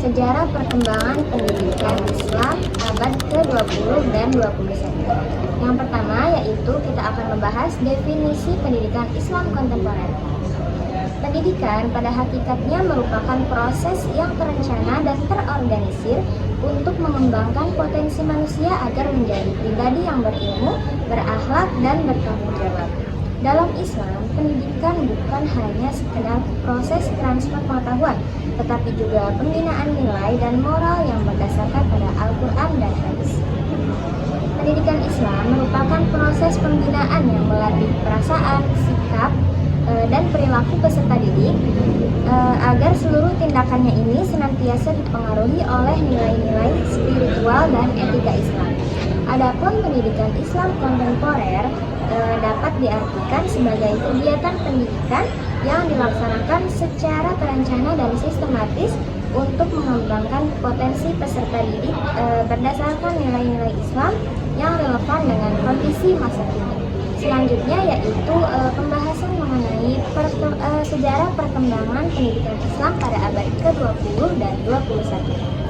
Sejarah Perkembangan Pendidikan Islam abad ke-20 dan 21. Yang pertama yaitu kita akan membahas definisi pendidikan Islam kontemporer. Pendidikan pada hakikatnya merupakan proses yang terencana dan terorganisir untuk mengembangkan potensi manusia agar menjadi pribadi yang berilmu, berakhlak, dan bertanggung jawab. Dalam Islam, pendidikan bukan hanya sekedar proses transfer pengetahuan, tetapi juga pembinaan nilai dan moral yang berdasarkan pada Al-Quran dan Hadis. Pendidikan Islam merupakan proses pembinaan yang melatih perasaan, sikap, dan perilaku peserta didik agar seluruh tindakannya ini senantiasa dipengaruhi oleh nilai-nilai spiritual dan etika Islam. Adapun pendidikan Islam kontemporer dapat diartikan sebagai kegiatan pendidikan yang dilaksanakan secara terencana dan sistematis untuk mengembangkan potensi peserta didik berdasarkan nilai-nilai Islam yang relevan dengan kondisi masa kini. Selanjutnya yaitu pembahasan mengenai sejarah perkembangan pendidikan Islam pada abad ke-20 dan 21.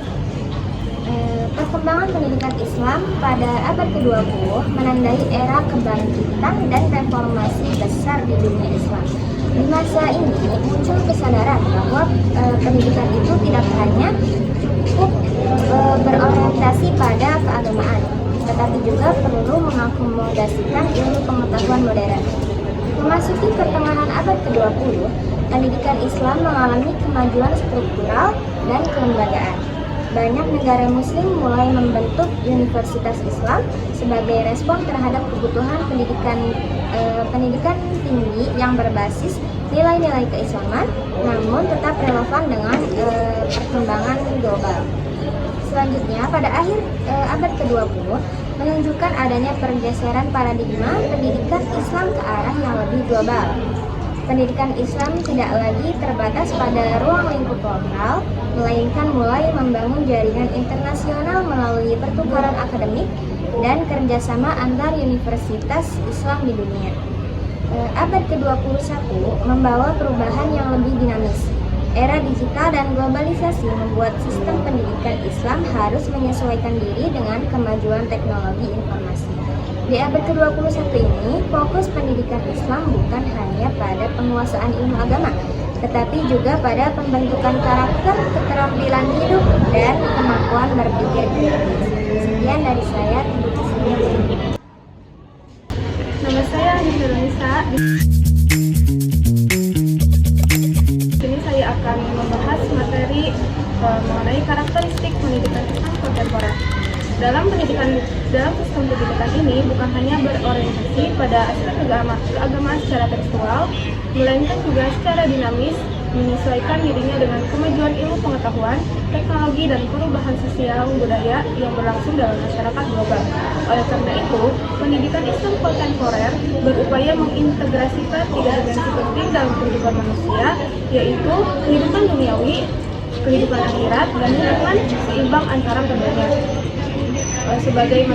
Perkembangan pendidikan Islam pada abad ke-20 menandai era kebangkitan dan reformasi besar di dunia Islam. Di masa ini muncul kesadaran bahwa pendidikan itu tidak hanya cukup berorientasi pada keagamaan, tetapi juga perlu mengakomodasikan ilmu pengetahuan modern. Memasuki pertengahan abad ke-20, pendidikan Islam mengalami kemajuan struktural dan kelembagaan. Banyak negara muslim mulai membentuk universitas Islam sebagai respon terhadap kebutuhan pendidikan tinggi yang berbasis nilai-nilai keislaman, namun tetap relevan dengan perkembangan global. Selanjutnya, pada akhir abad ke-20 menunjukkan adanya pergeseran paradigma pendidikan Islam ke arah yang lebih global. Pendidikan Islam tidak lagi terbatas pada ruang lingkup lokal, melainkan mulai membangun jaringan internasional melalui pertukaran akademik dan kerjasama antar universitas Islam di dunia. Abad ke-21 membawa perubahan yang lebih dinamis. Era digital dan globalisasi membuat sistem pendidikan Islam harus menyesuaikan diri dengan kemajuan teknologi informasi. Di abad ke-21 ini, fokus pendidikan Islam bukan hanya pada penguasaan ilmu agama, tetapi juga pada pembentukan karakter, keterampilan hidup, dan kemampuan berpikir kritis. Sekian dari saya. Nama saya Nisa. Di sini saya akan membahas materi mengenai karakteristik pendidikan Islam kontemporer. Dalam sistem pendidikan ini bukan hanya berorientasi pada aspek keagamaan secara tekstual, melainkan juga secara dinamis, menyesuaikan dirinya dengan kemajuan ilmu pengetahuan, teknologi, dan perubahan sosial budaya yang berlangsung dalam masyarakat global. Oleh karena itu, pendidikan Islam kontemporer berupaya mengintegrasikan 3 dimensi penting dalam kehidupan manusia, yaitu kehidupan duniawi, kehidupan akhirat, dan hubungan seimbang antara keduanya. Sebagai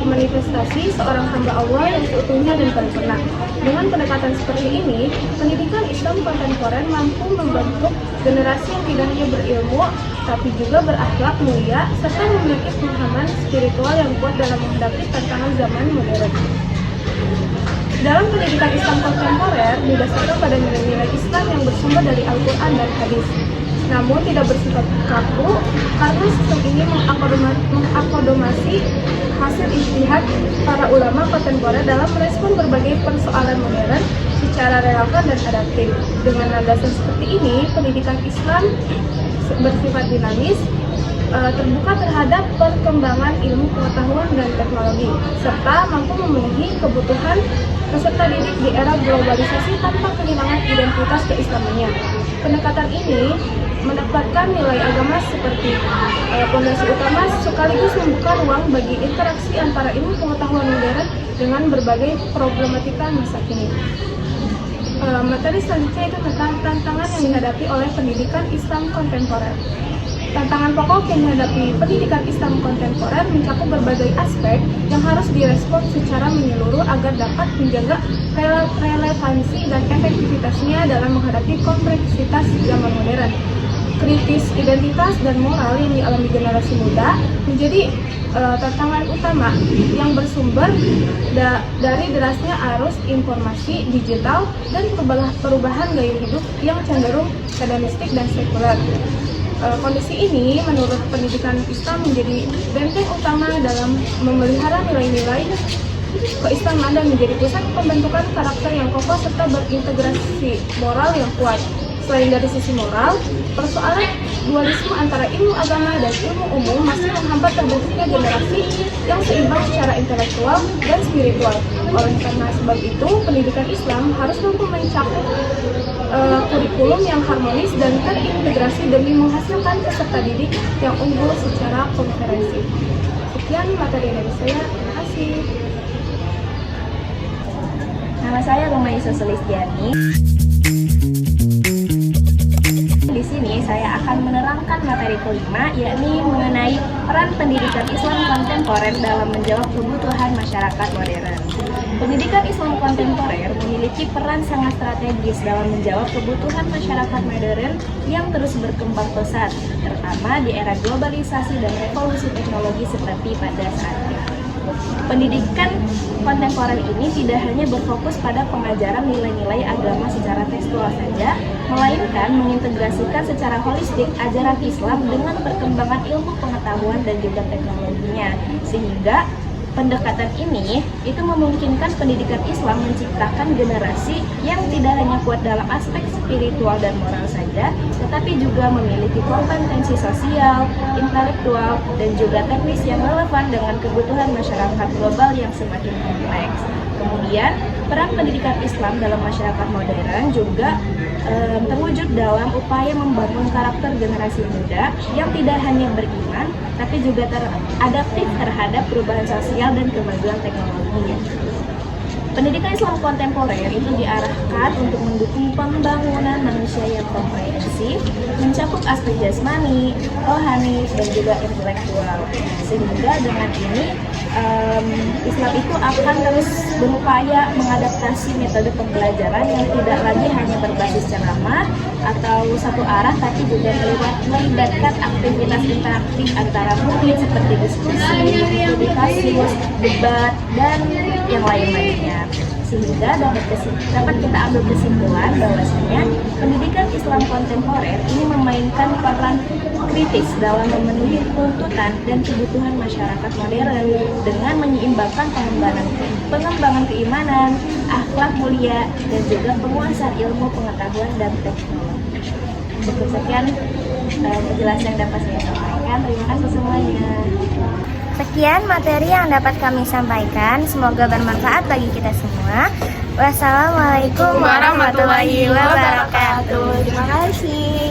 manifestasi seorang hamba Allah yang seutuhnya dan paripurna. Dengan pendekatan seperti ini, pendidikan Islam kontemporer mampu membentuk generasi yang tidak hanya berilmu, tapi juga berakhlak mulia, serta memiliki pemahaman spiritual yang kuat dalam menghadapi tantangan zaman modern. Dalam pendidikan Islam kontemporer didasarkan pada nilai-nilai Islam yang bersumber dari Al-Quran dan Hadis, namun tidak bersifat kaku karena sistem ini mengakomodasi hasil ijtihad para ulama kontemporer dalam merespon berbagai persoalan modern secara relevan dan adaptif. Dengan landasan seperti ini, pendidikan Islam bersifat dinamis, terbuka terhadap perkembangan ilmu pengetahuan dan teknologi, serta mampu memenuhi kebutuhan peserta didik di era globalisasi tanpa kehilangan identitas keislamannya. Pendekatan ini menempatkan nilai agama seperti fondasi utama sekaligus membuka ruang bagi interaksi antara ilmu pengetahuan modern dengan berbagai problematika masa kini. Materi selanjutnya itu tentang tantangan yang dihadapi oleh pendidikan Islam kontemporer. Tantangan pokok yang dihadapi pendidikan Islam kontemporer mencakup berbagai aspek yang harus direspon secara menyeluruh agar dapat menjaga relevansi dan efektivitasnya dalam menghadapi kompleksitas zaman modern. kritis identitas dan moral yang dialami generasi muda menjadi tantangan utama yang bersumber dari derasnya arus informasi digital dan perubahan gaya hidup yang cenderung hedonistik dan sekuler. Kondisi ini menurut pendidikan Islam menjadi benteng utama dalam memelihara nilai-nilai keislaman dan menjadi pusat pembentukan karakter yang kokoh serta berintegrasi moral yang kuat. Selain dari sisi moral, persoalan dualisme antara ilmu agama dan ilmu umum masih menghambat terbentuknya generasi yang seimbang secara intelektual dan spiritual. Oleh karena sebab itu, pendidikan Islam harus mampu mencakup kurikulum yang harmonis dan terintegrasi demi menghasilkan peserta didik yang unggul secara kompetensi. Sekian materi dari saya. Terima kasih. Nama saya Rumaisa Sulistiani. Di sini saya akan menerangkan materi kelima, yakni mengenai peran pendidikan Islam kontemporer dalam menjawab kebutuhan masyarakat modern. Pendidikan Islam kontemporer memiliki peran sangat strategis dalam menjawab kebutuhan masyarakat modern yang terus berkembang pesat, terutama di era globalisasi dan revolusi teknologi seperti pada saat ini. Pendidikan kontemporer ini tidak hanya berfokus pada pengajaran nilai-nilai agama secara tekstual saja, melainkan mengintegrasikan secara holistik ajaran Islam dengan perkembangan ilmu pengetahuan dan juga teknologinya, sehingga pendekatan ini itu memungkinkan pendidikan Islam menciptakan generasi yang tidak hanya kuat dalam aspek spiritual dan moral saja, tetapi juga memiliki kompetensi sosial, intelektual, dan juga teknis yang relevan dengan kebutuhan masyarakat global yang semakin kompleks. Kemudian, peran pendidikan Islam dalam masyarakat modern juga terwujud dalam upaya membangun karakter generasi muda yang tidak hanya beriman, tapi juga teradaptif terhadap perubahan sosial dan kemajuan teknologi. Pendidikan Islam kontemporer itu diarahkan untuk mendukung pembangunan manusia yang komprehensif, mencakup aspek jasmani, rohani, dan juga intelektual. Sehingga dengan ini Islam itu akan terus berupaya mengadaptasi metode pembelajaran yang tidak lagi hanya berbasis ceramah atau satu arah, tapi juga melibatkan aktivitas interaktif antara murid seperti diskusi, edukasi, debat, dan yang lain-lainnya. Sehingga dapat kita ambil kesimpulan bahwasanya pendidikan Islam kontemporer ini memainkan peran kritis dalam memenuhi tuntutan dan kebutuhan masyarakat modern dengan menyeimbangkan pengembangan keimanan, akhlak mulia, dan juga penguasaan ilmu pengetahuan dan teknologi. Cukup sekian penjelasan yang dapat saya sampaikan. Terima kasih semuanya. Sekian materi yang dapat kami sampaikan, semoga bermanfaat bagi kita semua. Wassalamualaikum warahmatullahi wabarakatuh. Terima kasih.